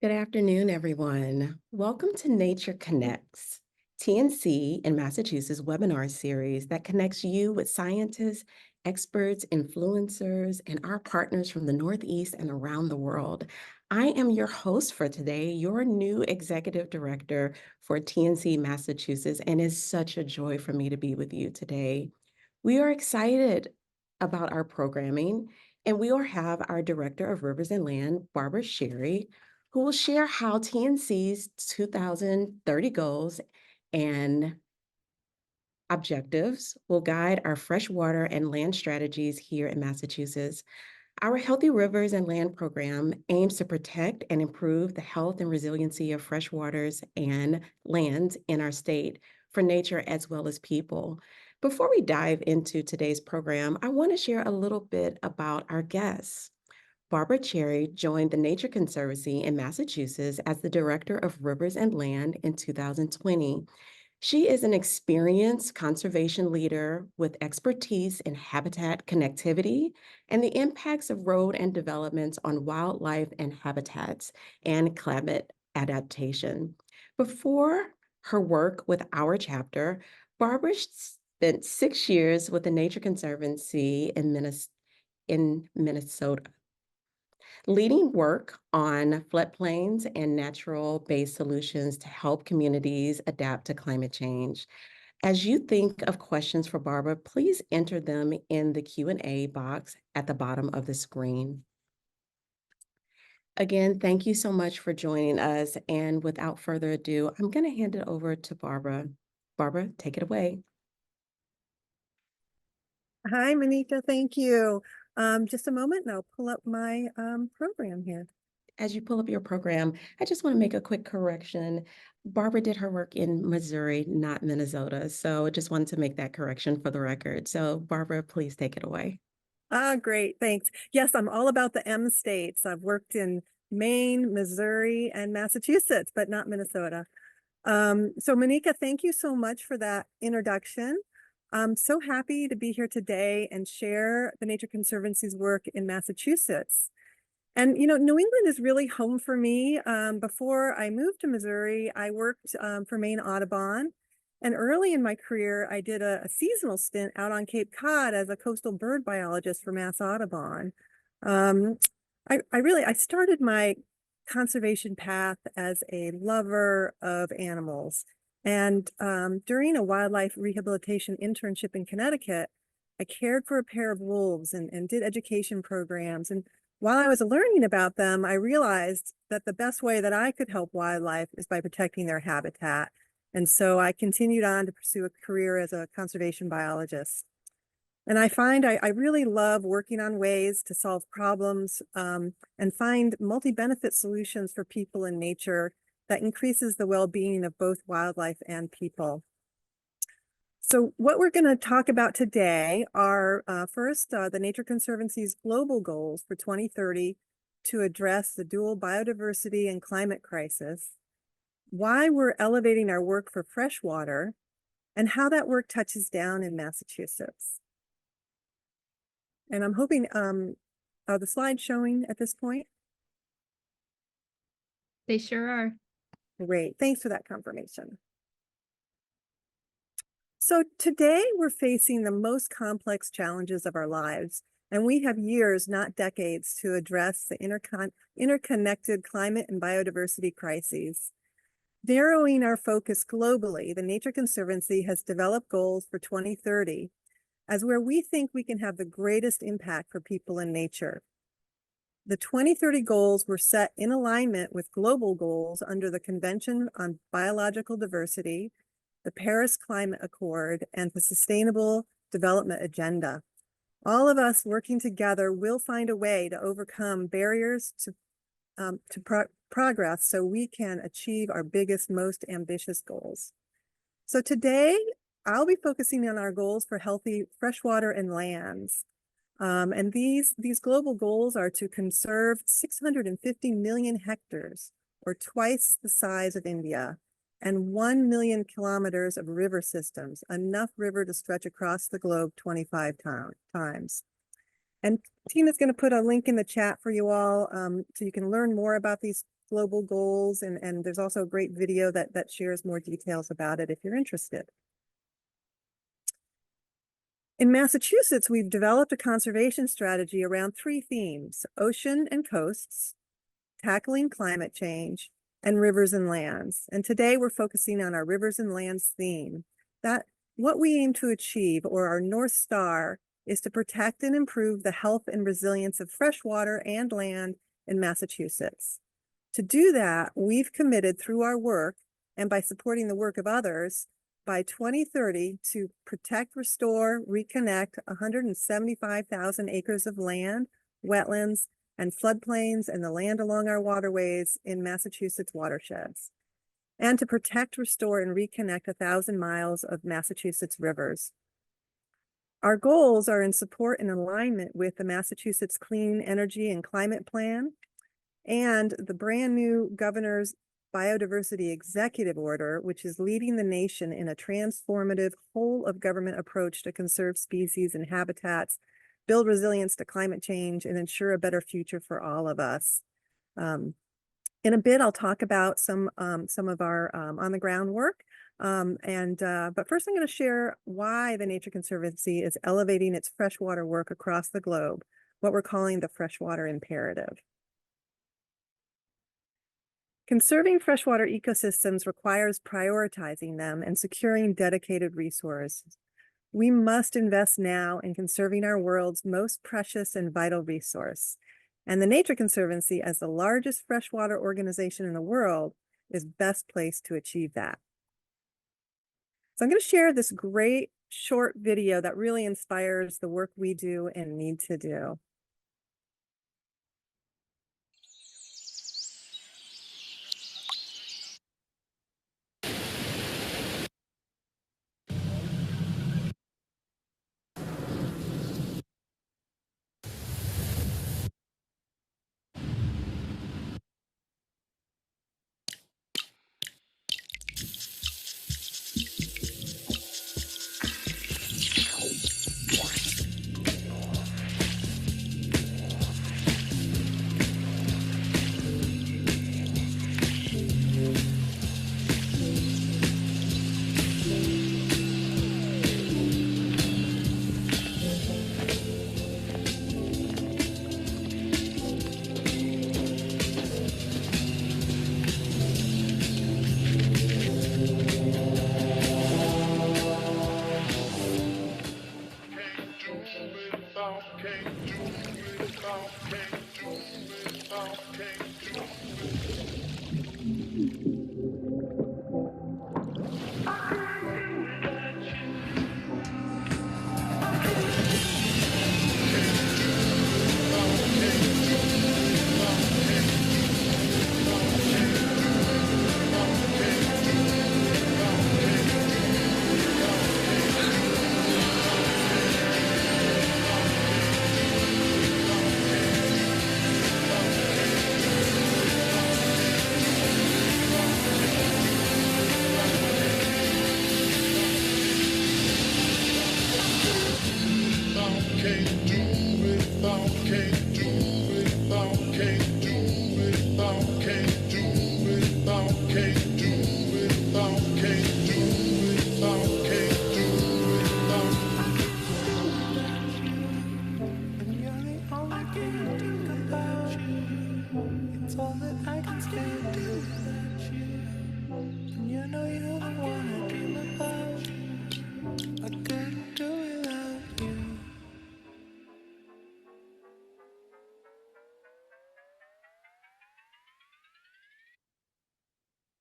Good afternoon, everyone. Welcome to Nature Connects, TNC in Massachusetts webinar series that connects you with scientists, experts, influencers, and our partners from the Northeast and around the world. I am your host for today, your new executive director for TNC Massachusetts, and it's such a joy for me to be with you today. We are excited about our programming, and we will have our Director of Rivers and Land, Barbara Sherry, who will share how TNC's 2030 goals and objectives will guide our freshwater and land strategies here in Massachusetts. Our Healthy Rivers and Land program aims to protect and improve the health and resiliency of freshwaters and lands in our state for nature as well as people. Before we dive into today's program, I want to share a little bit about our guests. Barbara Cherry joined the Nature Conservancy in Massachusetts as the Director of Rivers and Land in 2020. She is an experienced conservation leader with expertise in habitat connectivity and the impacts of road and developments on wildlife and habitats and climate adaptation. Before her work with our chapter, Barbara spent 6 years with the Nature Conservancy in Minnesota, leading work on floodplains and natural-based solutions to help communities adapt to climate change. As you think of questions for Barbara, please enter them in the Q&A box at the bottom of the screen. Again, thank you so much for joining us. And without further ado, I'm going to hand it over to Barbara. Barbara, take it away. Hi, Monica. Thank you. Just a moment and I'll pull up my program here. As you pull up your program, I just want to make a quick correction. Barbara did her work in Missouri, not Minnesota. So I just wanted to make that correction for the record. So Barbara, please take it away. Great. Thanks. Yes, I'm all about the M states. I've worked in Maine, Missouri, and Massachusetts, but not Minnesota. So Monica, thank you so much for that introduction. I'm so happy to be here today and share the Nature Conservancy's work in Massachusetts. And, New England is really home for me. Before I moved to Missouri, I worked for Maine Audubon. And early in my career, I did a seasonal stint out on Cape Cod as a coastal bird biologist for Mass Audubon. Um, I started my conservation path as a lover of animals. And during a wildlife rehabilitation internship in Connecticut, I cared for a pair of wolves and did education programs. And while I was learning about them, I realized that the best way that I could help wildlife is by protecting their habitat. And so I continued on to pursue a career as a conservation biologist. And I find I really love working on ways to solve problems and find multi-benefit solutions for people and nature that increases the well-being of both wildlife and people. So what we're going to talk about today are first, the Nature Conservancy's global goals for 2030 to address the dual biodiversity and climate crisis, why we're elevating our work for freshwater, and how that work touches down in Massachusetts. And I'm hoping, are the slides showing at this point? They sure are. Great, thanks for that confirmation. So today we're facing the most complex challenges of our lives, and we have years, not decades, to address the interconnected climate and biodiversity crises. Narrowing our focus globally, the Nature Conservancy has developed goals for 2030 as where we think we can have the greatest impact for people and nature. The 2030 goals were set in alignment with global goals under the Convention on Biological Diversity, the Paris Climate Accord, and the Sustainable Development Agenda. All of us working together will find a way to overcome barriers to progress so we can achieve our biggest, most ambitious goals. So today, I'll be focusing on our goals for healthy freshwater and lands. And these global goals are to conserve 650 million hectares, or twice the size of India, and 1 million kilometers of river systems, enough river to stretch across the globe 25 times. And Tina's going to put a link in the chat for you all, so you can learn more about these global goals. And there's also a great video that shares more details about it if you're interested. In Massachusetts, we've developed a conservation strategy around 3 themes: ocean and coasts, tackling climate change, and rivers and lands. And today we're focusing on our rivers and lands theme. That what we aim to achieve, or our North Star, is to protect and improve the health and resilience of freshwater and land in Massachusetts. To do that, we've committed through our work and by supporting the work of others by 2030 to protect, restore, reconnect 175,000 acres of land, wetlands, and floodplains and the land along our waterways in Massachusetts watersheds, and to protect, restore, and reconnect 1,000 miles of Massachusetts rivers. Our goals are in support and alignment with the Massachusetts Clean Energy and Climate Plan and the brand new Governor's Biodiversity Executive Order, which is leading the nation in a transformative whole of government approach to conserve species and habitats, build resilience to climate change, and ensure a better future for all of us. In a bit, I'll talk about some of our on the ground work. But first I'm going to share why the Nature Conservancy is elevating its freshwater work across the globe, what we're calling the freshwater imperative. Conserving freshwater ecosystems requires prioritizing them and securing dedicated resources. We must invest now in conserving our world's most precious and vital resource. And the Nature Conservancy, as the largest freshwater organization in the world, is best placed to achieve that. So I'm going to share this great short video that really inspires the work we do and need to do.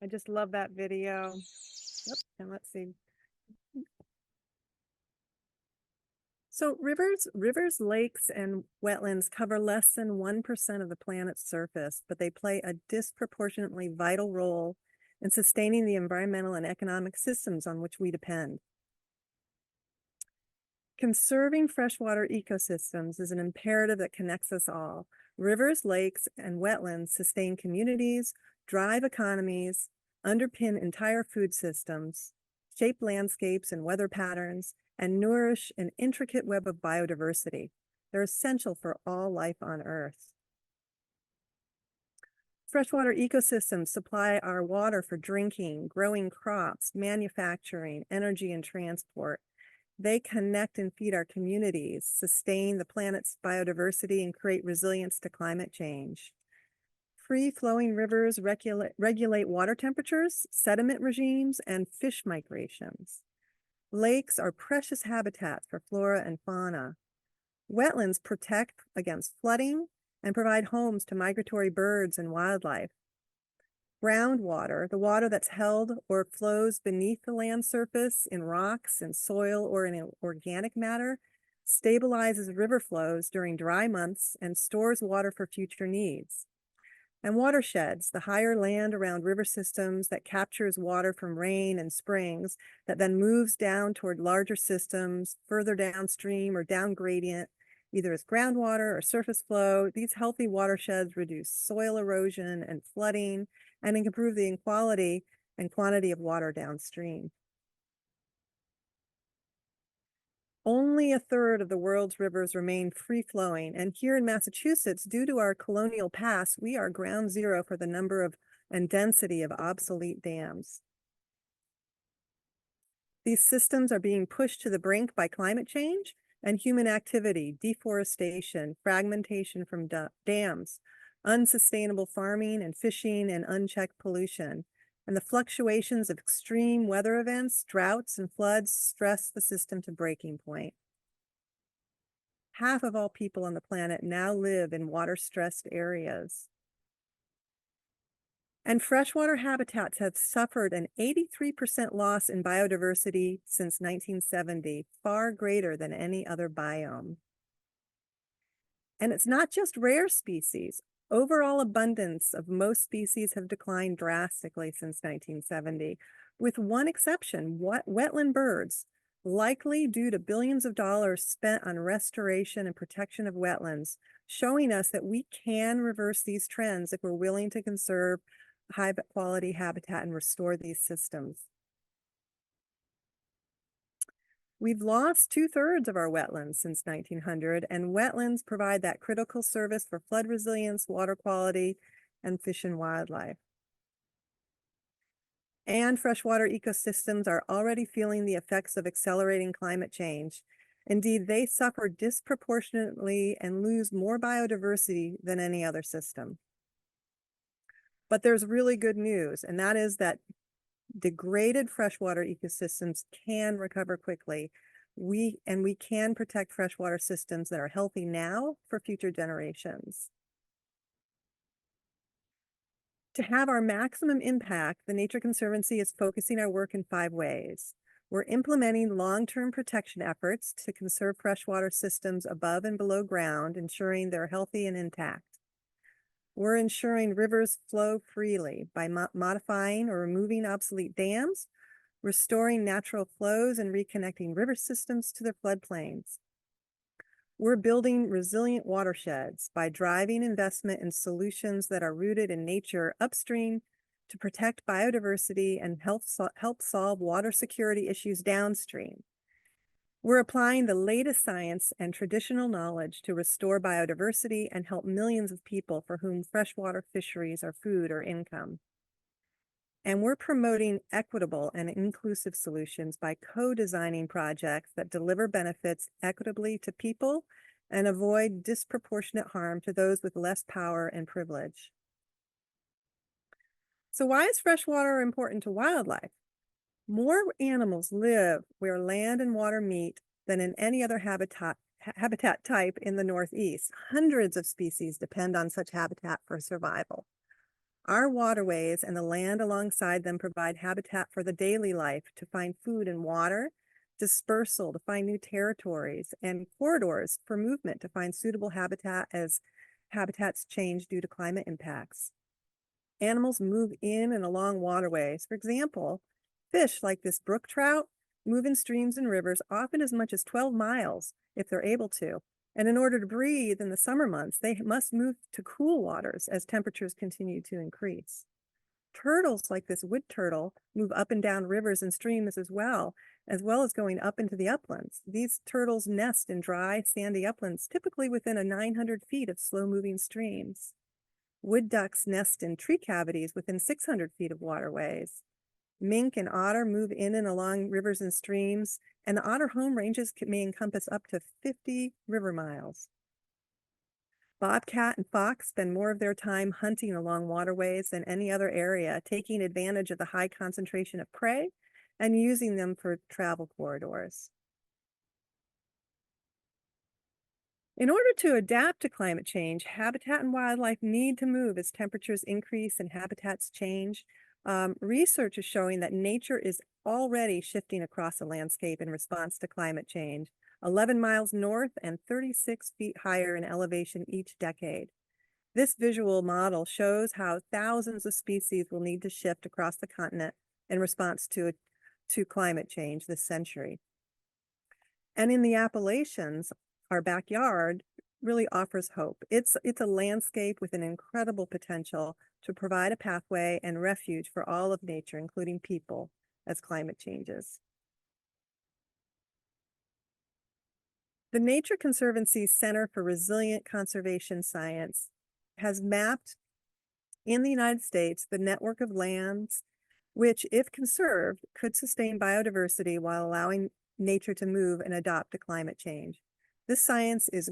I just love that video. Yep, and let's see. So rivers, lakes, and wetlands cover less than 1% of the planet's surface, but they play a disproportionately vital role in sustaining the environmental and economic systems on which we depend. Conserving freshwater ecosystems is an imperative that connects us all. Rivers, lakes, and wetlands sustain communities, drive economies, underpin entire food systems, shape landscapes and weather patterns, and nourish an intricate web of biodiversity. They're essential for all life on Earth. Freshwater ecosystems supply our water for drinking, growing crops, manufacturing, energy, and transport. They connect and feed our communities, sustain the planet's biodiversity, and create resilience to climate change. Free-flowing rivers regulate water temperatures, sediment regimes, and fish migrations. Lakes are precious habitats for flora and fauna. Wetlands protect against flooding and provide homes to migratory birds and wildlife. Groundwater, the water that's held or flows beneath the land surface in rocks and soil or in organic matter, stabilizes river flows during dry months and stores water for future needs. And watersheds, the higher land around river systems that captures water from rain and springs that then moves down toward larger systems further downstream or down gradient, either as groundwater or surface flow. These healthy watersheds reduce soil erosion and flooding and improve the quality and quantity of water downstream. Only a third of the world's rivers remain free-flowing, and here in Massachusetts, due to our colonial past, we are ground zero for the number of and density of obsolete dams. These systems are being pushed to the brink by climate change and human activity, deforestation, fragmentation from dams, unsustainable farming and fishing, and unchecked pollution. And the fluctuations of extreme weather events, droughts, and floods stress the system to breaking point. Half of all people on the planet now live in water-stressed areas. And freshwater habitats have suffered an 83% loss in biodiversity since 1970, far greater than any other biome. And it's not just rare species. Overall abundance of most species have declined drastically since 1970, with one exception, wetland birds, likely due to billions of dollars spent on restoration and protection of wetlands, showing us that we can reverse these trends if we're willing to conserve high quality habitat and restore these systems. We've lost 2/3 of our wetlands since 1900, and wetlands provide that critical service for flood resilience, water quality, and fish and wildlife. And freshwater ecosystems are already feeling the effects of accelerating climate change. Indeed, they suffer disproportionately and lose more biodiversity than any other system. But there's really good news, and that is that degraded freshwater ecosystems can recover quickly. We can protect freshwater systems that are healthy now for future generations. To have our maximum impact, the Nature Conservancy is focusing our work in 5 ways. We're implementing long-term protection efforts to conserve freshwater systems above and below ground, ensuring they're healthy and intact. We're ensuring rivers flow freely by modifying or removing obsolete dams, restoring natural flows, and reconnecting river systems to their floodplains. We're building resilient watersheds by driving investment in solutions that are rooted in nature upstream to protect biodiversity and help solve water security issues downstream. We're applying the latest science and traditional knowledge to restore biodiversity and help millions of people for whom freshwater fisheries are food or income. And we're promoting equitable and inclusive solutions by co-designing projects that deliver benefits equitably to people and avoid disproportionate harm to those with less power and privilege. So why is freshwater important to wildlife? More animals live where land and water meet than in any other habitat type in the Northeast. Hundreds of species depend on such habitat for survival. Our waterways and the land alongside them provide habitat for the daily life to find food and water, dispersal to find new territories, and corridors for movement to find suitable habitat as habitats change due to climate impacts. Animals move in and along waterways. For example, fish like this brook trout move in streams and rivers often as much as 12 miles if they're able to. And in order to breathe in the summer months, they must move to cool waters as temperatures continue to increase. Turtles like this wood turtle move up and down rivers and streams as well as going up into the uplands. These turtles nest in dry, sandy uplands, typically within a 900 feet of slow-moving streams. Wood ducks nest in tree cavities within 600 feet of waterways. Mink and otter move in and along rivers and streams, and the otter home ranges may encompass up to 50 river miles. Bobcat and fox spend more of their time hunting along waterways than any other area, taking advantage of the high concentration of prey and using them for travel corridors. In order to adapt to climate change, habitat and wildlife need to move as temperatures increase and habitats change. Research is showing that nature is already shifting across the landscape in response to climate change, 11 miles north and 36 feet higher in elevation each decade. This visual model shows how thousands of species will need to shift across the continent in response to climate change this century. And in the Appalachians, our backyard really offers hope. It's a landscape with an incredible potential to provide a pathway and refuge for all of nature, including people, as climate changes. The Nature Conservancy Center for Resilient Conservation Science has mapped in the United States the network of lands which, if conserved, could sustain biodiversity while allowing nature to move and adapt to climate change. This science is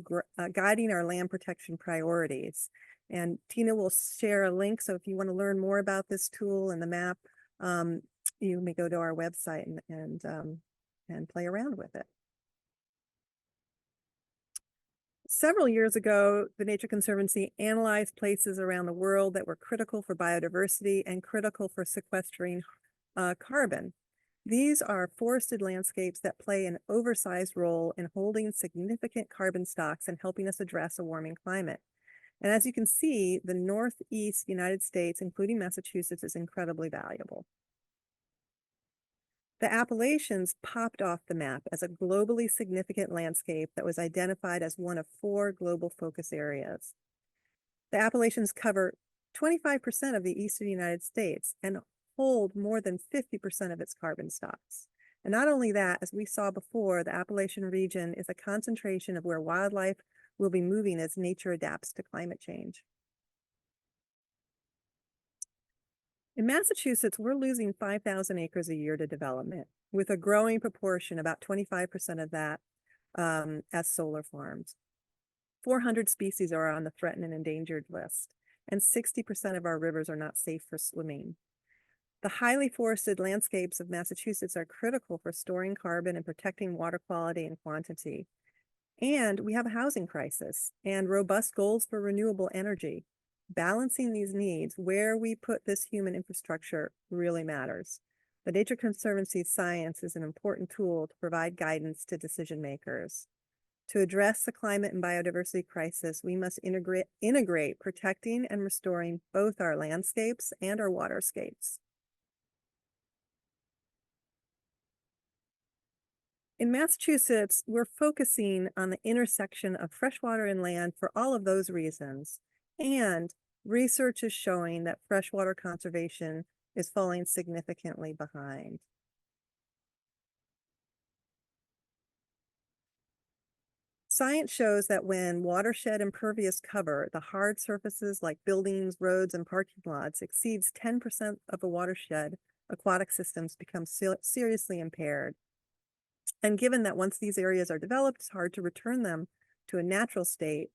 guiding our land protection priorities. And Tina will share a link, so if you want to learn more about this tool and the map, you may go to our website and play around with it. Several years ago, the Nature Conservancy analyzed places around the world that were critical for biodiversity and critical for sequestering carbon. These are forested landscapes that play an oversized role in holding significant carbon stocks and helping us address a warming climate. And as you can see, the Northeast United States, including Massachusetts, is incredibly valuable. The Appalachians popped off the map as a globally significant landscape that was identified as one of 4 global focus areas. The Appalachians cover 25% of the eastern United States and hold more than 50% of its carbon stocks. And not only that, as we saw before, the Appalachian region is a concentration of where wildlife will be moving as nature adapts to climate change. In Massachusetts, we're losing 5,000 acres a year to development, with a growing proportion, about 25% of that, as solar farms. 400 species are on the threatened and endangered list, and 60% of our rivers are not safe for swimming. The highly forested landscapes of Massachusetts are critical for storing carbon and protecting water quality and quantity. And we have a housing crisis and robust goals for renewable energy. Balancing these needs, where we put this human infrastructure, really matters. The Nature Conservancy science is an important tool to provide guidance to decision makers. To address the climate and biodiversity crisis, we must integrate protecting and restoring both our landscapes and our waterscapes. In Massachusetts, we're focusing on the intersection of freshwater and land for all of those reasons. And research is showing that freshwater conservation is falling significantly behind. Science shows that when watershed impervious cover, the hard surfaces like buildings, roads, and parking lots exceeds 10% of a watershed, aquatic systems become seriously impaired. And given that once these areas are developed, it's hard to return them to a natural state,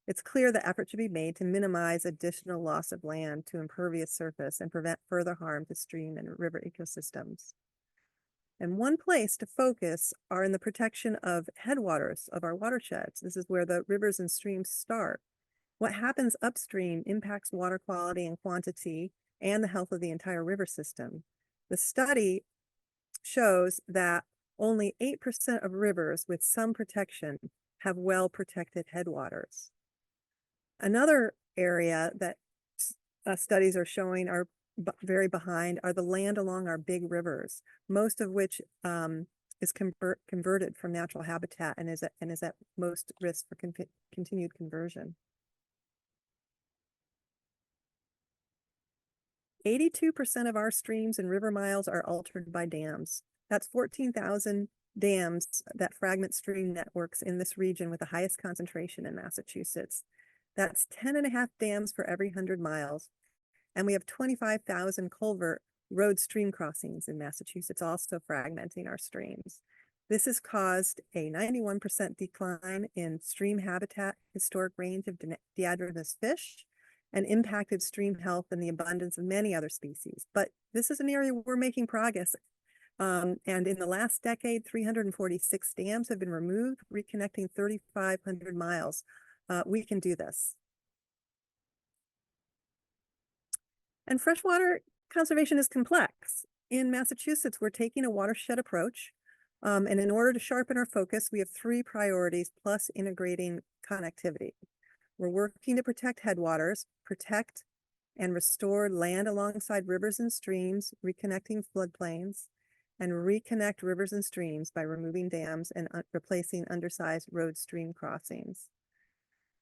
it's clear that effort should be made to minimize additional loss of land to impervious surface and prevent further harm to stream and river ecosystems. And one place to focus are in the protection of headwaters of our watersheds. This is where the rivers and streams start. What happens upstream impacts water quality and quantity and the health of the entire river system. The study shows that only 8% of rivers with some protection have well-protected headwaters. Another area that studies are showing are very behind are the land along our big rivers, most of which is converted from natural habitat and is at most risk for continued conversion. 82% of our streams and river miles are altered by dams. That's 14,000 dams that fragment stream networks in this region with the highest concentration in Massachusetts. That's 10.5 dams for every 100 miles. And we have 25,000 culvert road stream crossings in Massachusetts, also fragmenting our streams. This has caused a 91% decline in stream habitat, historic range of Diadromous fish, and impacted stream health and the abundance of many other species. But this is an area we're making progress. And in the last decade, 346 dams have been removed, reconnecting 3,500 miles. We can do this. And freshwater conservation is complex. In Massachusetts, we're taking a watershed approach. And in order to sharpen our focus, we have 3 priorities plus integrating connectivity. We're working to protect headwaters, protect and restore land alongside rivers and streams, reconnecting floodplains, and reconnect rivers and streams by removing dams and replacing undersized road stream crossings.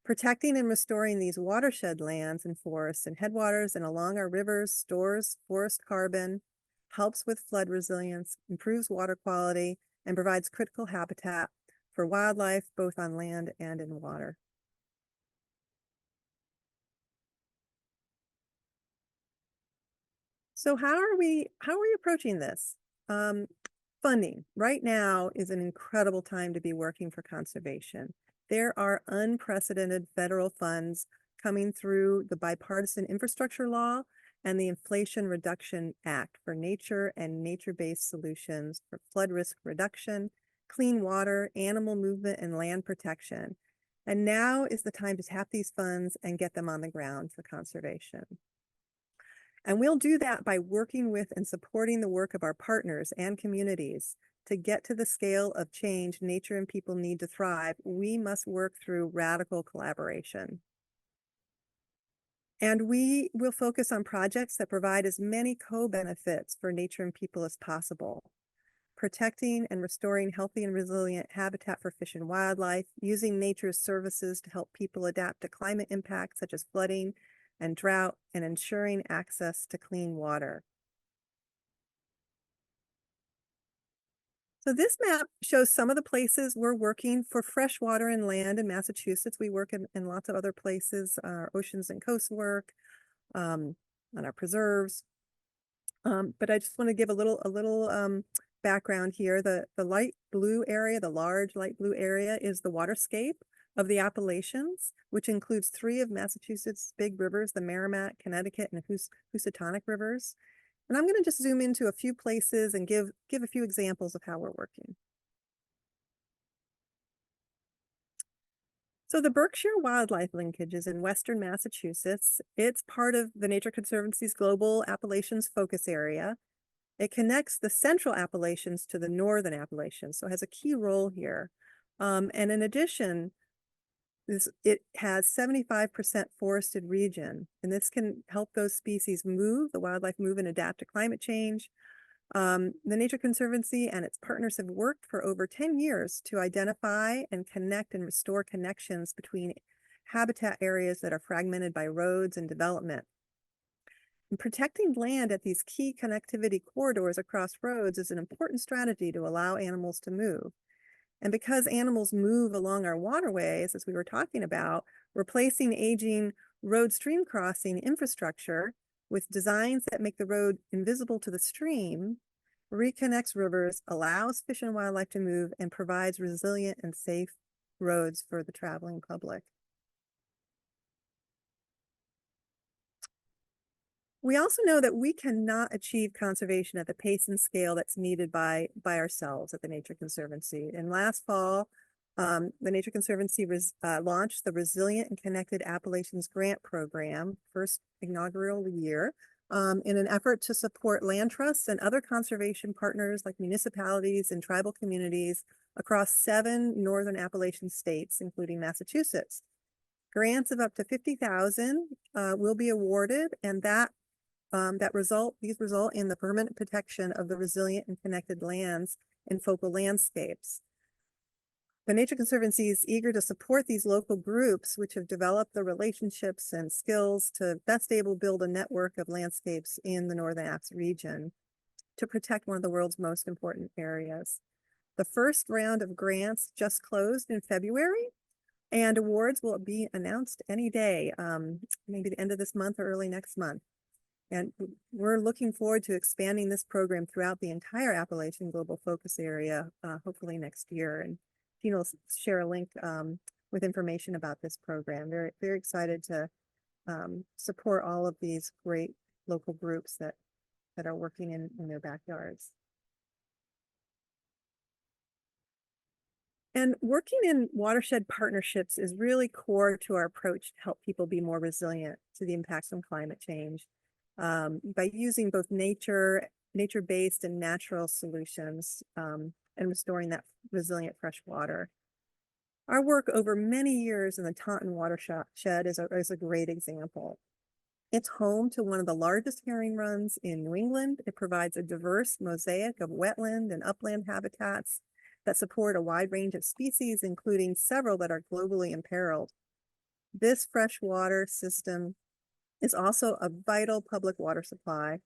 Protecting and restoring these watershed lands and forests and headwaters and along our rivers stores forest carbon, helps with flood resilience, improves water quality, and provides critical habitat for wildlife, both on land and in water. So how are we approaching this? Funding. Right now is an incredible time to be working for conservation. There are unprecedented federal funds coming through the Bipartisan Infrastructure Law and the Inflation Reduction Act for nature and nature-based solutions for flood risk reduction, clean water, animal movement, and land protection. And now is the time to tap these funds and get them on the ground for conservation. And we'll do that by working with and supporting the work of our partners and communities. To get to the scale of change nature and people need to thrive, we must work through radical collaboration. And we will focus on projects that provide as many co-benefits for nature and people as possible. Protecting and restoring healthy and resilient habitat for fish and wildlife, using nature's services to help people adapt to climate impacts such as flooding and drought, and ensuring access to clean water. So this map shows some of the places we're working for freshwater and land in Massachusetts. We work in lots of other places, our oceans and coast work, on our preserves. But I just want to give a little background here. The light blue area, the large light blue area, is the waterscape of the Appalachians, which includes 3 of Massachusetts' big rivers, the Merrimack, Connecticut, and Housatonic rivers. And I'm going to just zoom into a few places and give a few examples of how we're working. So the Berkshire Wildlife Linkage is in Western Massachusetts. It's part of the Nature Conservancy's Global Appalachians Focus Area. It connects the Central Appalachians to the Northern Appalachians, so it has a key role here. And in addition, it has 75% forested region, and this can help those species move, the wildlife move and adapt to climate change. The Nature Conservancy and its partners have worked for over 10 years to identify and connect and restore connections between habitat areas that are fragmented by roads and development. And protecting land at these key connectivity corridors across roads is an important strategy to allow animals to move. And because animals move along our waterways, as we were talking about, replacing aging road stream crossing infrastructure with designs that make the road invisible to the stream, reconnects rivers, allows fish and wildlife to move, and provides resilient and safe roads for the traveling public. We also know that we cannot achieve conservation at the pace and scale that's needed by ourselves at the Nature Conservancy. And last fall, the Nature Conservancy launched the Resilient and Connected Appalachians Grant Program, first inaugural year, in an effort to support land trusts and other conservation partners like municipalities and tribal communities across 7 northern Appalachian states, including Massachusetts. Grants of up to $50,000 will be awarded, and these result in the permanent protection of the resilient and connected lands in focal landscapes. But Nature Conservancy is eager to support these local groups, which have developed the relationships and skills to best able build a network of landscapes in the Northern Alps region to protect one of the world's most important areas. The first round of grants just closed in February, and awards will be announced any day, maybe the end of this month or early next month. And we're looking forward to expanding this program throughout the entire Appalachian Global Focus Area, hopefully next year. And Tina will share a link with information about this program. Very, very excited to support all of these great local groups that are working in their backyards. And working in watershed partnerships is really core to our approach to help people be more resilient to the impacts from climate change. By using both nature-based and natural solutions and restoring that resilient fresh water. Our work over many years in the Taunton watershed is a great example. It's home to one of the largest herring runs in New England. It provides a diverse mosaic of wetland and upland habitats that support a wide range of species, including several that are globally imperiled. This freshwater system is also a vital public water supply,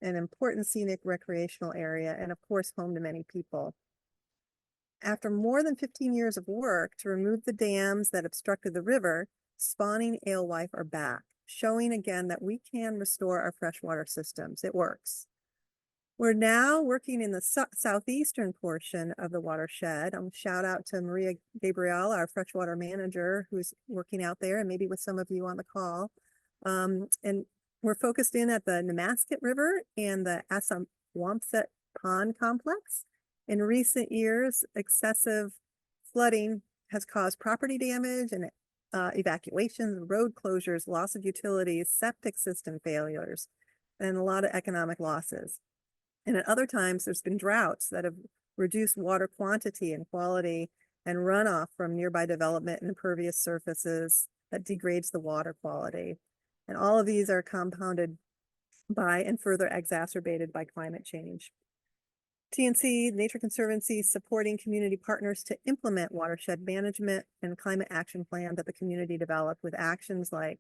an important scenic recreational area, and of course, home to many people. After more than 15 years of work to remove the dams that obstructed the river, spawning alewife are back, showing again that we can restore our freshwater systems. It works. We're now working in the southeastern portion of the watershed. Shout out to Maria Gabriel, our freshwater manager, who's working out there, and maybe with some of you on the call. And we're focused in at the Nemasket River and the Assawampset Pond complex. In recent years, excessive flooding has caused property damage and evacuations, road closures, loss of utilities, septic system failures, and a lot of economic losses. And at other times, there's been droughts that have reduced water quantity and quality and runoff from nearby development and impervious surfaces that degrades the water quality. And all of these are compounded by and further exacerbated by climate change. TNC, Nature Conservancy, supporting community partners to implement watershed management and climate action plan that the community developed with actions like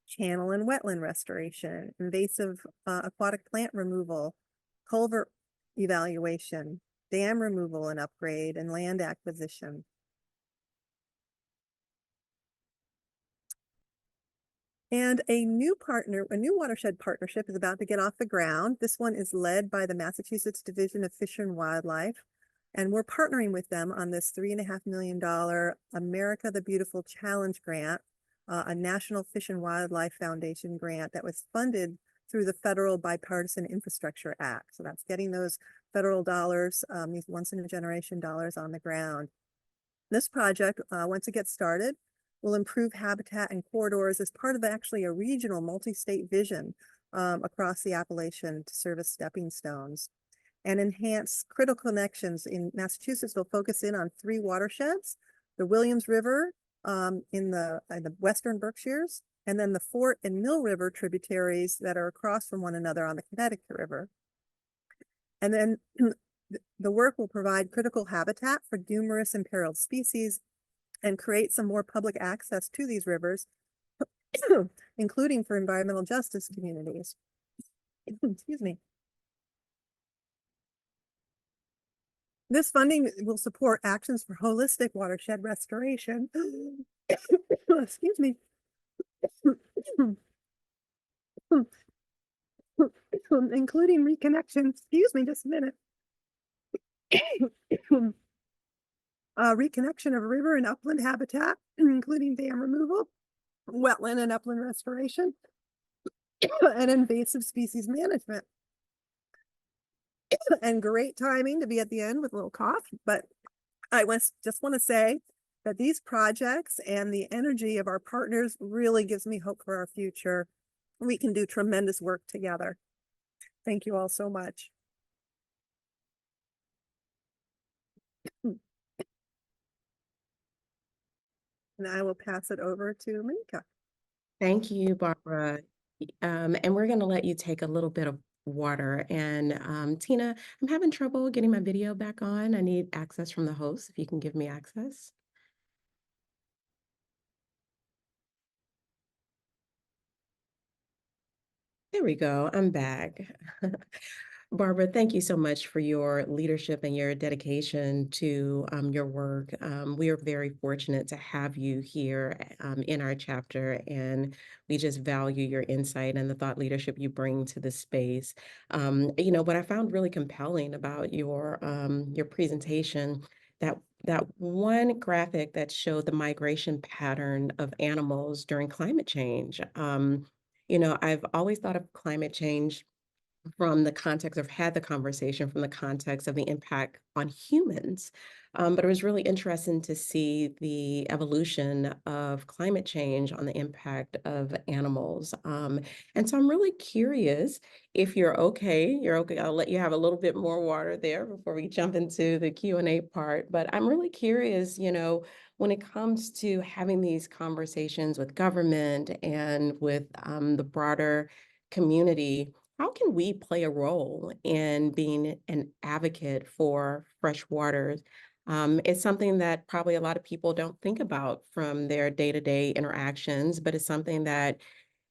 channel and wetland restoration, invasive aquatic plant removal, culvert evaluation, dam removal and upgrade, and land acquisition. And a new watershed partnership is about to get off the ground. This one is led by the Massachusetts Division of Fish and Wildlife. And we're partnering with them on this $3.5 million America the Beautiful Challenge grant, a National Fish and Wildlife Foundation grant that was funded through the Federal Bipartisan Infrastructure Act. So that's getting those federal dollars, these once-in-a-generation dollars on the ground. This project, once it gets started, will improve habitat and corridors as part of actually a regional multi-state vision across the Appalachian to serve as stepping stones and enhance critical connections. In Massachusetts, they'll focus in on 3 watersheds, the Williams River in the Western Berkshires, and then the Fort and Mill River tributaries that are across from one another on the Connecticut River. And then the work will provide critical habitat for numerous imperiled species and create some more public access to these rivers, including for environmental justice communities. Excuse me. This funding will support actions for holistic watershed restoration. Excuse me. Including reconnection. Excuse me just a minute. Reconnection of river and upland habitat, including dam removal, wetland and upland restoration, and invasive species management. And great timing to be at the end with a little cough, but I just want to say that these projects and the energy of our partners really gives me hope for our future. We can do tremendous work together. Thank you all so much. And I will pass it over to Monica. Thank you, Barbara. And we're going to let you take a little bit of water. And Tina, I'm having trouble getting my video back on. I need access from the host, if you can give me access. There we go. I'm back. Barbara, thank you so much for your leadership and your dedication to your work. We are very fortunate to have you here in our chapter, and we just value your insight and the thought leadership you bring to the space. What I found really compelling about your presentation, that one graphic that showed the migration pattern of animals during climate change. I've always thought of climate change from the context of had the conversation from the context of the impact on humans. But it was really interesting to see the evolution of climate change on the impact of animals. And so I'm really curious if you're okay. You're okay. I'll let you have a little bit more water there before we jump into the Q&A part. But I'm really curious, when it comes to having these conversations with government and with the broader community, how can we play a role in being an advocate for fresh waters? It's something that probably a lot of people don't think about from their day-to-day interactions, but it's something that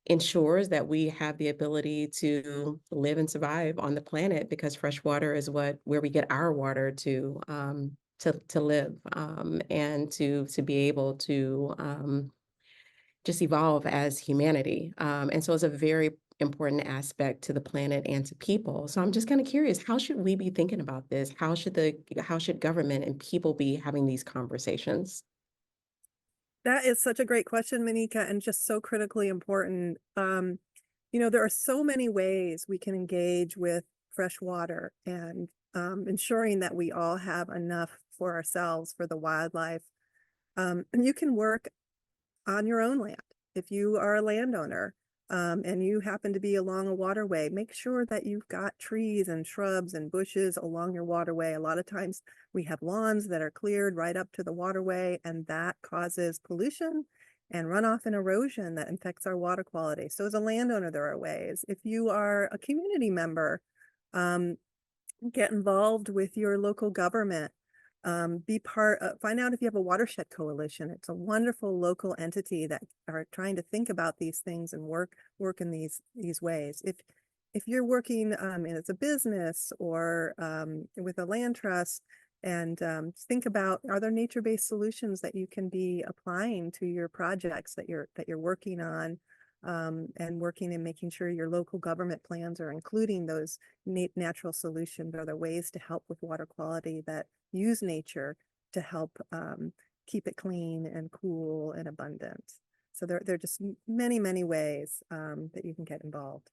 ensures that we have the ability to live and survive on the planet because fresh water is where we get our water to live and to be able to just evolve as humanity. And so it's a very important aspect to the planet and to people. So I'm just kind of curious, how should we be thinking about this? How should government and people be having these conversations? That is such a great question, Manika, and just so critically important. There are so many ways we can engage with fresh water and ensuring that we all have enough for ourselves, for the wildlife. And you can work on your own land. If you are a landowner, and you happen to be along a waterway, make sure that you've got trees and shrubs and bushes along your waterway. A lot of times we have lawns that are cleared right up to the waterway, and that causes pollution and runoff and erosion that affects our water quality. So as a landowner, there are ways. If you are a community member, um, get involved with your local government. Find out if you have a watershed coalition. It's a wonderful local entity that are trying to think about these things and work in these ways. If you're working as a business or with a land trust, and think about, are there nature-based solutions that you can be applying to your projects that you're working on, and working and making sure your local government plans are including those natural solutions. Are there ways to help with water quality that use nature to help keep it clean and cool and abundant? So there are just many, many ways that you can get involved.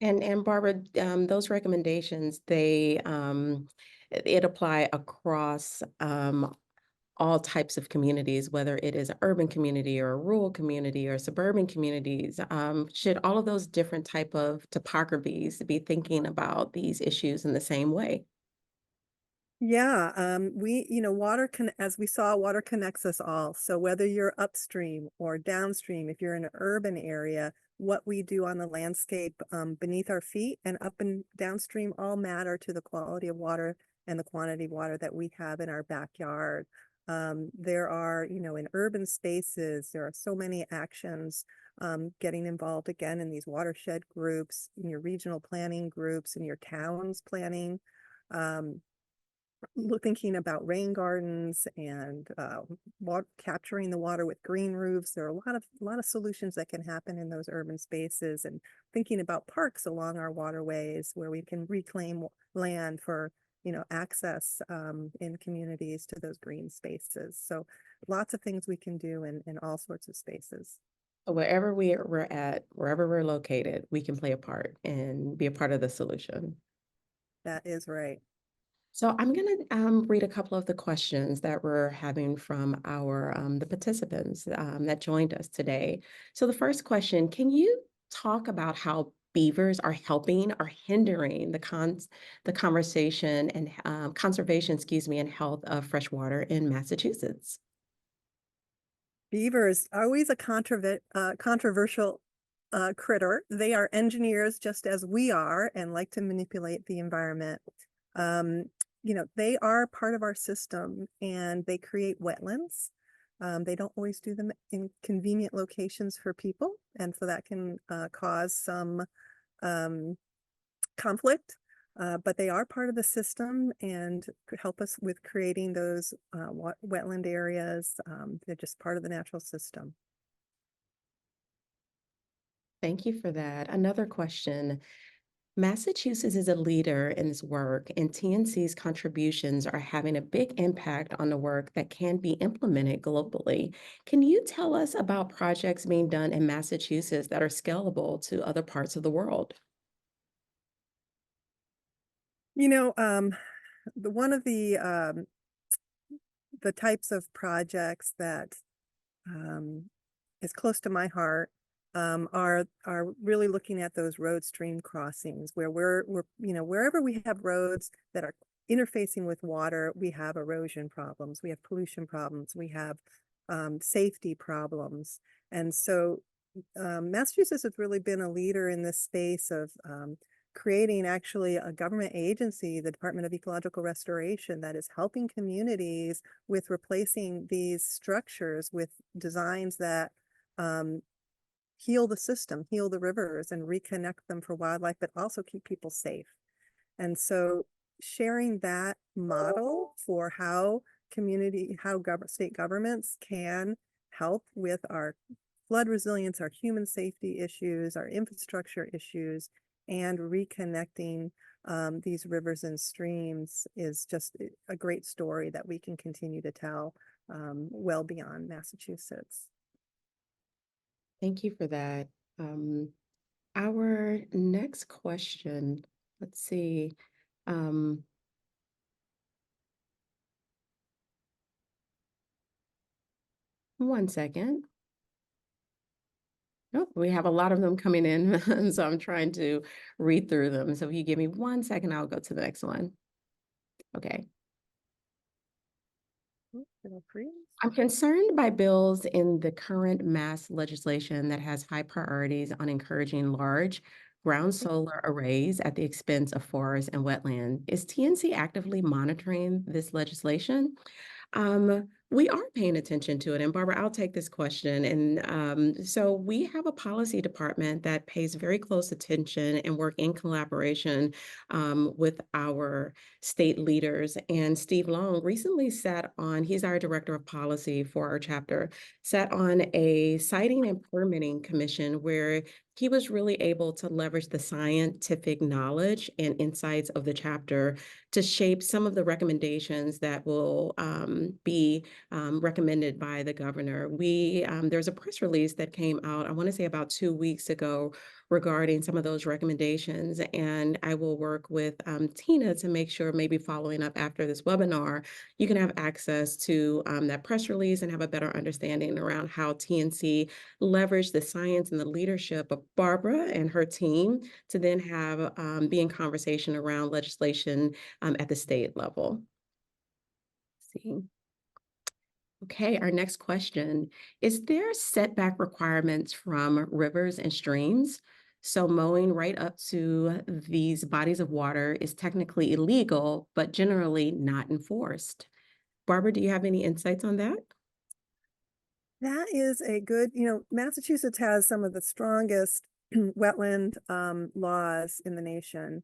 And Barbara, those recommendations, it apply across all types of communities, whether it is an urban community or a rural community or suburban communities. Should all of those different type of topographies be thinking about these issues in the same way? Yeah, water as we saw, water connects us all. So whether you're upstream or downstream, if you're in an urban area, what we do on the landscape beneath our feet and up and downstream all matter to the quality of water and the quantity of water that we have in our backyard. There are, in urban spaces, there are so many actions getting involved again in these watershed groups, in your regional planning groups, in your town's planning. Um, Thinking about rain gardens and capturing the water with green roofs. There are a lot of solutions that can happen in those urban spaces, and thinking about parks along our waterways where we can reclaim land for access in communities to those green spaces. So lots of things we can do in all sorts of spaces. Wherever we're at, wherever we're located, we can play a part and be a part of the solution. That is right. So I'm going to read a couple of the questions that we're having from the participants that joined us today. So the first question, can you talk about how beavers are helping or hindering the conversation and conservation, excuse me, and health of freshwater in Massachusetts? Beavers, always a controversial critter. They are engineers just as we are and like to manipulate the environment. Um, they are part of our system and they create wetlands. They don't always do them in convenient locations for people, and so that can cause some conflict, but they are part of the system and could help us with creating those wetland areas. They're just part of the natural system. Thank you for that. Another question. Massachusetts is a leader in this work, and TNC's contributions are having a big impact on the work that can be implemented globally. Can you tell us about projects being done in Massachusetts that are scalable to other parts of the world? You know, one of the types of projects that um, is close to my heart are really looking at those road stream crossings where we're wherever we have roads that are interfacing with water, we have erosion problems, we have pollution problems, we have safety problems, and so Massachusetts has really been a leader in this space of creating actually a government agency, the Department of Ecological Restoration, that is helping communities with replacing these structures with designs that um, heal the system, heal the rivers, and reconnect them for wildlife, but also keep people safe. And so sharing that model for how state governments can help with our flood resilience, our human safety issues, our infrastructure issues, and reconnecting these rivers and streams is just a great story that we can continue to tell well beyond Massachusetts. Thank you for that. Um, our next question, let's see. Um, One second. Nope, we have a lot of them coming in, so I'm trying to read through them. So if you give me one second, I'll go to the next one. Okay. Feel free. I'm concerned by bills in the current mass legislation that has high priorities on encouraging large ground solar arrays at the expense of forests and wetland. Is TNC actively monitoring this legislation? We are paying attention to it. And Barbara, I'll take this question. And so we have a policy department that pays very close attention and work in collaboration with our state leaders. And Steve Long recently he's our director of policy for our chapter, sat on a siting and permitting commission where he was really able to leverage the scientific knowledge and insights of the chapter to shape some of the recommendations that will be recommended by the governor. There's a press release that came out, I want to say about 2 weeks ago, regarding some of those recommendations. And I will work with Tina to make sure, maybe following up after this webinar, you can have access to that press release and have a better understanding around how TNC leverage the science and the leadership of Barbara and her team to then have be in conversation around legislation at the state level. Let's see. Okay, our next question. Is there setback requirements from rivers and streams? So mowing right up to these bodies of water is technically illegal, but generally not enforced. Barbara, do you have any insights on that? That is a good, Massachusetts has some of the strongest wetland laws in the nation.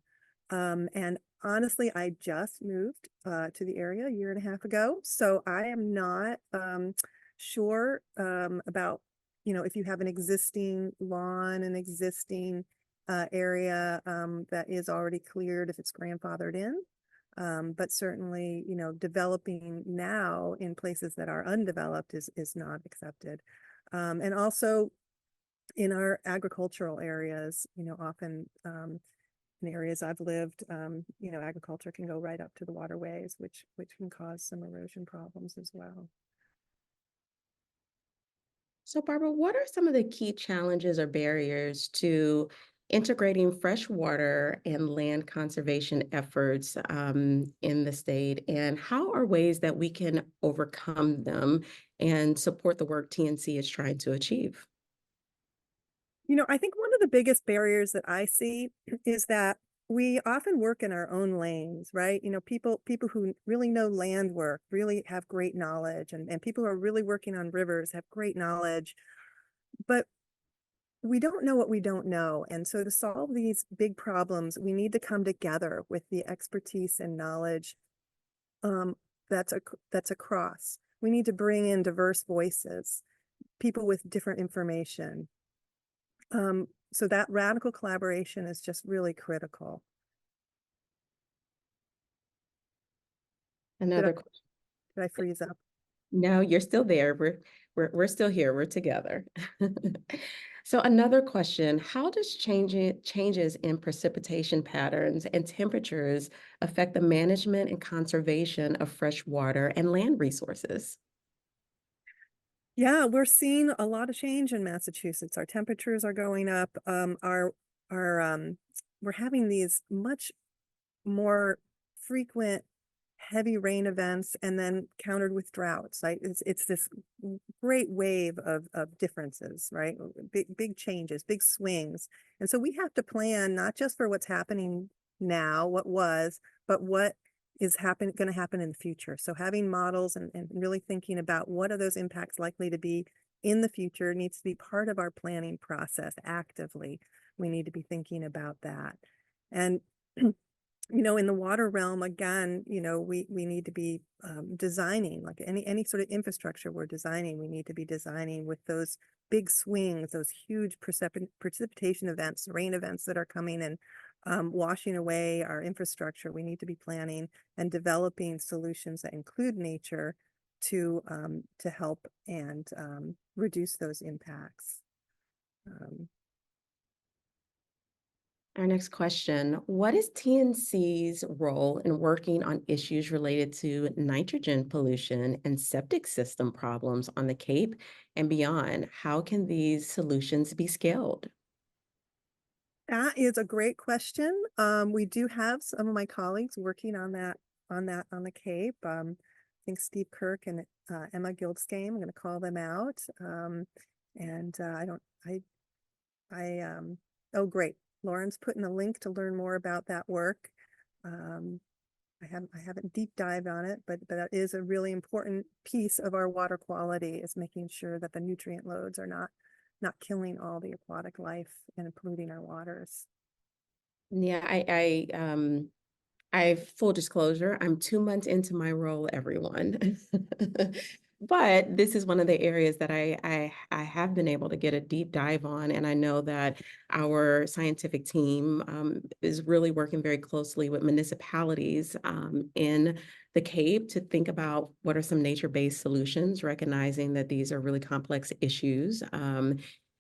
And honestly, I just moved to the area a year and a half ago. So I am not sure about, if you have an existing lawn, an existing area that is already cleared, if it's grandfathered in. But certainly, developing now in places that are undeveloped is not accepted. And also in our agricultural areas, often in areas I've lived, agriculture can go right up to the waterways, which can cause some erosion problems as well. So, Barbara, what are some of the key challenges or barriers to integrating fresh water and land conservation efforts in the state? And how are ways that we can overcome them and support the work TNC is trying to achieve? I think one of the biggest barriers that I see is that we often work in our own lanes, right? People who really know land work really have great knowledge, and people who are really working on rivers have great knowledge. But we don't know what we don't know. And so to solve these big problems, we need to come together with the expertise and knowledge um, that's across. We need to bring in diverse voices, people with different information. So that radical collaboration is just really critical. Did I, Another did I freeze up? No, you're still there. We're still here. We're together. So another question, how does changes in precipitation patterns and temperatures affect the management and conservation of fresh water and land resources? Yeah, we're seeing a lot of change in Massachusetts. Our temperatures are going up. Our we're having these much more frequent heavy rain events and then countered with droughts. Right? It's this great wave of differences, right? Big changes, big swings. And so we have to plan not just for what's happening now, what was, but what is going to happen in the future. So having models and really thinking about what are those impacts likely to be in the future needs to be part of our planning process actively. We need to be thinking about that. And in the water realm, again, we need to be designing like any sort of infrastructure we're designing. We need to be designing with those big swings, those huge precipitation events, rain events that are coming and washing away our infrastructure. We need to be planning and developing solutions that include nature to help and reduce those impacts. Um, Our next question, what is TNC's role in working on issues related to nitrogen pollution and septic system problems on the Cape and beyond? How can these solutions be scaled? That is a great question. We do have some of my colleagues working on the Cape. I think Steve Kirk and Emma Gildscame. I'm going to call them out. And I don't. I Oh, great. Lauren's putting a link to learn more about that work. Um, I haven't deep dived on it, but that is a really important piece of our water quality is making sure that the nutrient loads are not killing all the aquatic life and polluting our waters. Yeah, I full disclosure, I'm 2 months into my role, everyone. But this is one of the areas that I have been able to get a deep dive on, and I know that our scientific team is really working very closely with municipalities in the Cape to think about what are some nature-based solutions, recognizing that these are really complex issues.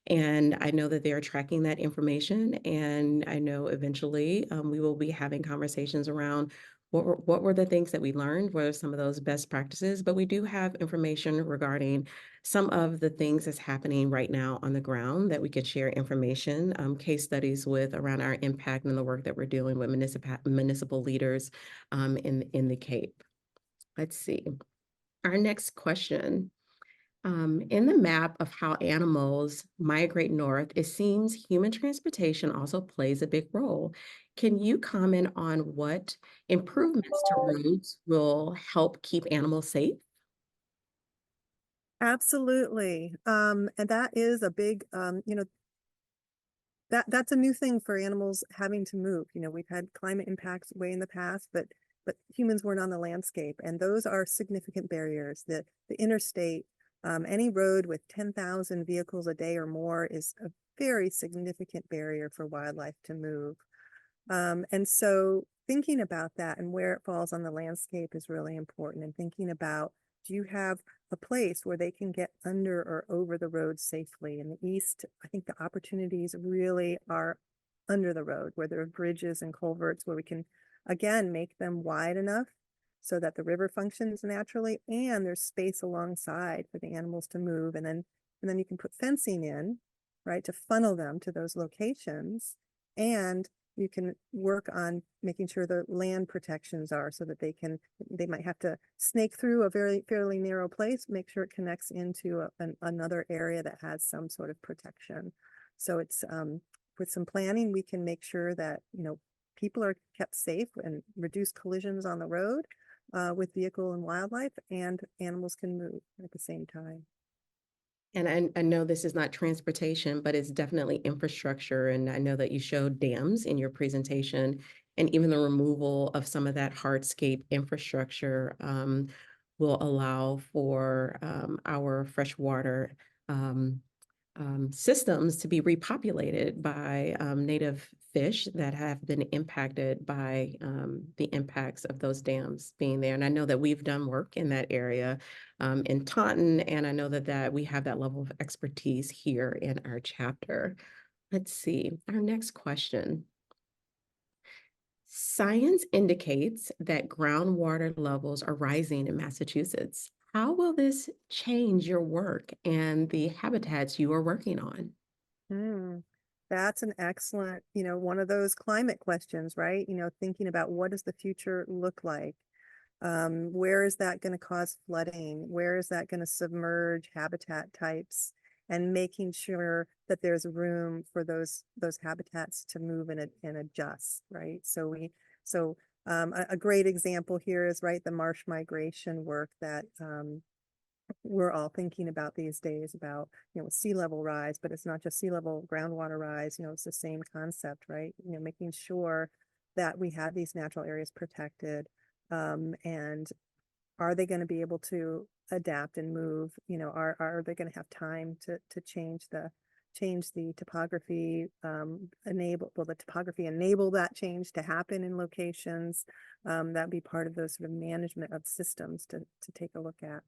And I know that they're tracking that information, and I know eventually we will be having conversations around what were the things that we learned, what are some of those best practices, but we do have information regarding some of the things that's happening right now on the ground that we could share information, case studies with around our impact and the work that we're doing with municipal leaders in the Cape. Let's see. Our next question. In the map of how animals migrate north, it seems human transportation also plays a big role. Can you comment on what improvements to roads will help keep animals safe? Absolutely. And that is a big, that's a new thing for animals having to move. We've had climate impacts way in the past, but humans weren't on the landscape, and those are significant barriers. The interstate, any road with 10,000 vehicles a day or more is a very significant barrier for wildlife to move. And so thinking about that and where it falls on the landscape is really important. And thinking about, do you have a place where they can get under or over the road safely? In the East, I think the opportunities really are under the road, where there are bridges and culverts where we can, again, make them wide enough so that the river functions naturally and there's space alongside for the animals to move. And then you can put fencing in, right, to funnel them to those locations. And you can work on making sure the land protections are so that they might have to snake through a fairly narrow place, make sure it connects into another area that has some sort of protection. So it's with some planning, we can make sure that, people are kept safe and reduce collisions on the road with vehicle and wildlife, and animals can move at the same time. And I know this is not transportation, but it's definitely infrastructure. And I know that you showed dams in your presentation, and even the removal of some of that hardscape infrastructure will allow for our freshwater um, systems to be repopulated by native fish that have been impacted by the impacts of those dams being there. And I know that we've done work in that area in Taunton, and I know that we have that level of expertise here in our chapter. Let's see, our next question. Science indicates that groundwater levels are rising in Massachusetts. How will this change your work and the habitats you are working on? Hmm. That's an excellent, one of those climate questions, right? Thinking about what does the future look like? Where is that going to cause flooding? Where is that going to submerge habitat types? And making sure that there's room for those habitats to move and adjust, right? So a great example here is right the marsh migration work that we're all thinking about these days about sea level rise, but it's not just sea level groundwater rise. It's the same concept, right? Making sure that we have these natural areas protected, and are they going to be able to adapt and move? Are they going to have time to change the topography, will the topography enable that change to happen in locations? That'd be part of those sort of management of systems to take a look at.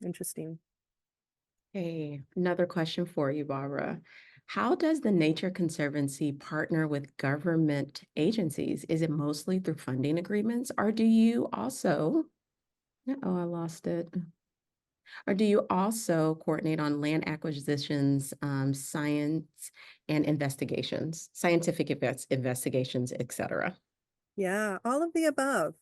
Interesting. Hey, another question for you, Barbara. How does the Nature Conservancy partner with government agencies? Is it mostly through funding agreements, or do you also, oh, I lost it. Or do you also coordinate on land acquisitions, science and investigations, scientific investigations, et cetera? Yeah, all of the above.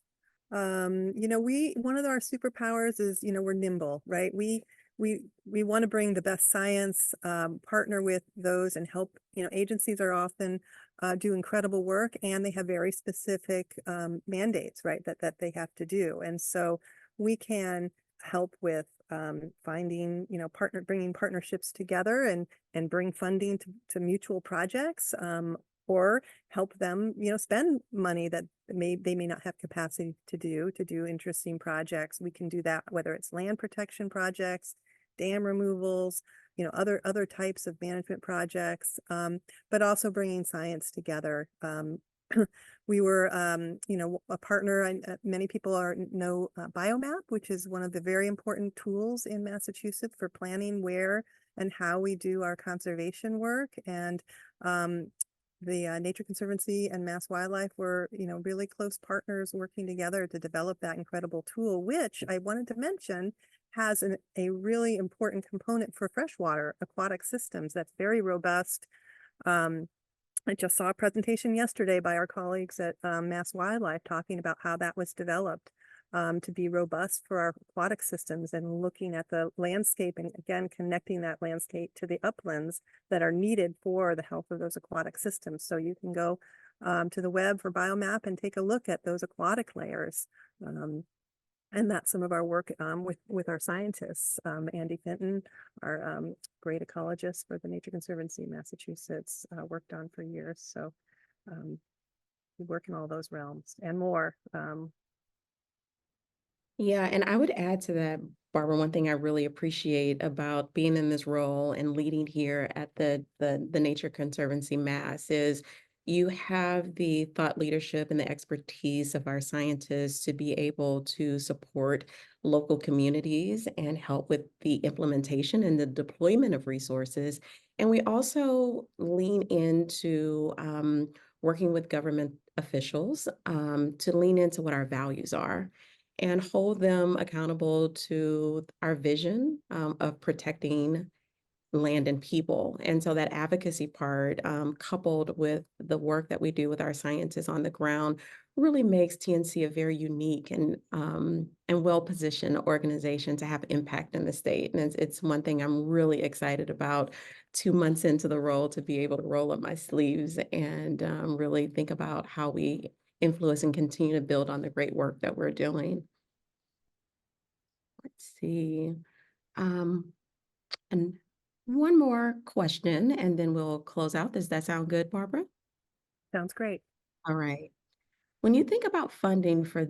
One of our superpowers is, we're nimble, right? We want to bring the best science, partner with those and help, agencies are often do incredible work, and they have very specific mandates, right, that they have to do. And so we can help with finding, bringing partnerships together and bring funding to mutual projects, or help them, spend money that they may not have capacity to do interesting projects. We can do that, whether it's land protection projects, dam removals, other types of management projects, but also bringing science together. We were, a partner. Many people know Biomap, which is one of the very important tools in Massachusetts for planning where and how we do our conservation work. And the Nature Conservancy and Mass Wildlife were, really close partners working together to develop that incredible tool, which I wanted to mention has a really important component for freshwater aquatic systems that's very robust. I just saw a presentation yesterday by our colleagues at Mass Wildlife talking about how that was developed to be robust for our aquatic systems, and looking at the landscape and again connecting that landscape to the uplands that are needed for the health of those aquatic systems. So you can go to the web for Biomap and take a look at those aquatic layers. And that's some of our work with our scientists. Andy Fenton, our great ecologist for the Nature Conservancy in Massachusetts, worked on for years. So we work in all those realms and more. Yeah, and I would add to that, Barbara, one thing I really appreciate about being in this role and leading here at the Nature Conservancy Mass is you have the thought leadership and the expertise of our scientists to be able to support local communities and help with the implementation and the deployment of resources. And we also lean into working with government officials to lean into what our values are and hold them accountable to our vision of protecting land and people. And so that advocacy part, coupled with the work that we do with our scientists on the ground, really makes TNC a very unique and well-positioned organization to have impact in the state. And it's one thing I'm really excited about 2 months into the role, to be able to roll up my sleeves and really think about how we influence and continue to build on the great work that we're doing. Let's see. Um, And one more question, and then we'll close out. Does that sound good, Barbara? Sounds great. All right. When you think about funding for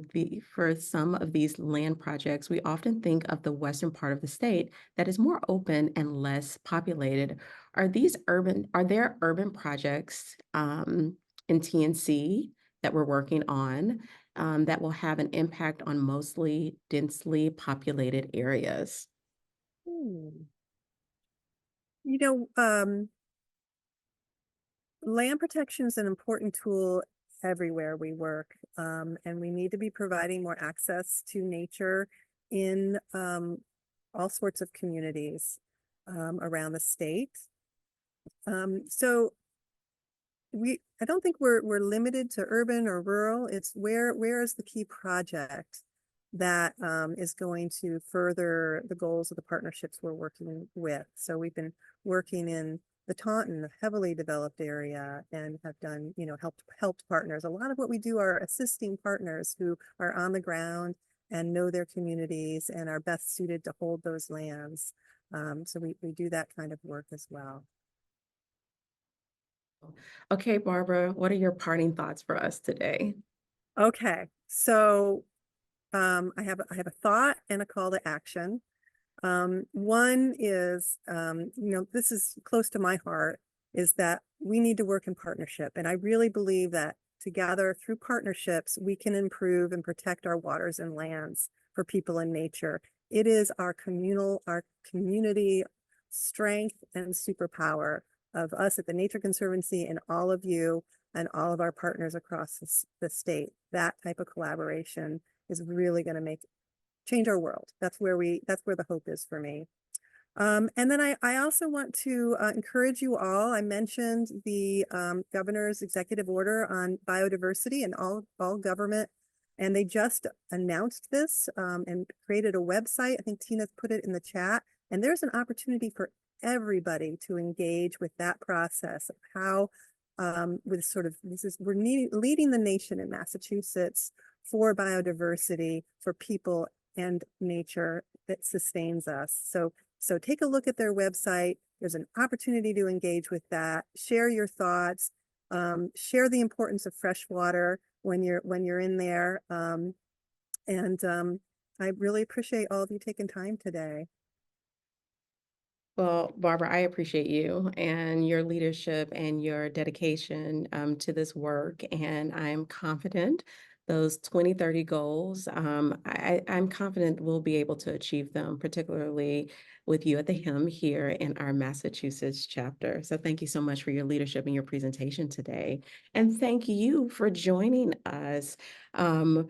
some of these land projects, we often think of the western part of the state that is more open and less populated. Are there urban projects in TNC that we're working on that will have an impact on mostly densely populated areas? Hmm. You know, land protection is an important tool everywhere we work, and we need to be providing more access to nature in all sorts of communities around the state. So I don't think we're limited to urban or rural. It's where is the key project that is going to further the goals of the partnerships we're working with. So we've been working in the Taunton, a heavily developed area, and have done, helped partners. A lot of what we do are assisting partners who are on the ground and know their communities and are best suited to hold those lands. So we do that kind of work as well. Okay, Barbara, what are your parting thoughts for us today? Okay, so I have a thought and a call to action. One is, this is close to my heart, is that we need to work in partnership. And I really believe that together through partnerships, we can improve and protect our waters and lands for people and nature. It is our community strength and superpower of us at the Nature Conservancy and all of you and all of our partners across the state. That type of collaboration is really going to change our world. That's where the hope is for me. And then I also want to encourage you all. I mentioned the governor's executive order on biodiversity and all government, and they just announced this and created a website. I think Tina's put it in the chat, and there's an opportunity for everybody to engage with that process of how with sort of leading the nation in Massachusetts for biodiversity, for people and nature that sustains us. So take a look at their website. There's an opportunity to engage with that. Share your thoughts. Share the importance of fresh water when you're in there. And I really appreciate all of you taking time today. Well, Barbara, I appreciate you and your leadership and your dedication to this work. And I'm confident those 2030 goals, I'm confident we'll be able to achieve them, particularly with you at the HIM here in our Massachusetts chapter. So thank you so much for your leadership and your presentation today. And thank you for joining us. Um,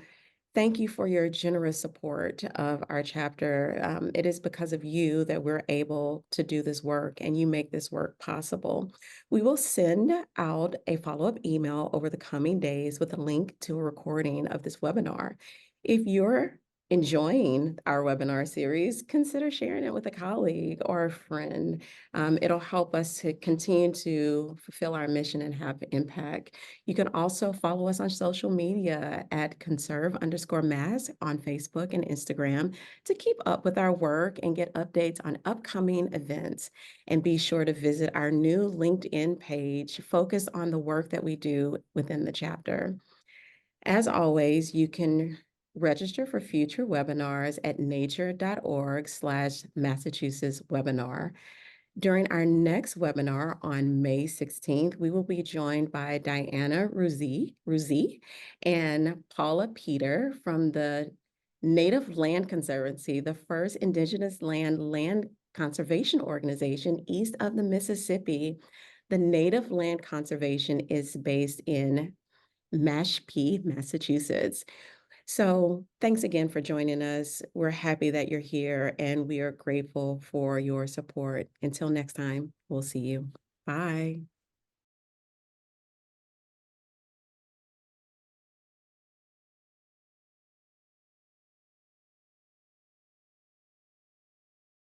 Thank you for your generous support of our chapter. It is because of you that we're able to do this work and you make this work possible. We will send out a follow-up email over the coming days with a link to a recording of this webinar. If you're enjoying our webinar series, consider sharing it with a colleague or a friend. It'll help us to continue to fulfill our mission and have impact. You can also follow us on social media at conserve_mass on Facebook and Instagram to keep up with our work and get updates on upcoming events. And be sure to visit our new LinkedIn page focused on the work that we do within the chapter. As always, you can register for future webinars at nature.org/Massachusetts webinar. During our next webinar on May 16th, we will be joined by Diana Ruzzi and Paula Peter from the Native Land Conservancy, the first Indigenous land conservation organization east of the Mississippi. The Native Land Conservation is based in Mashpee, Massachusetts. So thanks again for joining us. We're happy that you're here and we are grateful for your support. Until next time, we'll see you. Bye.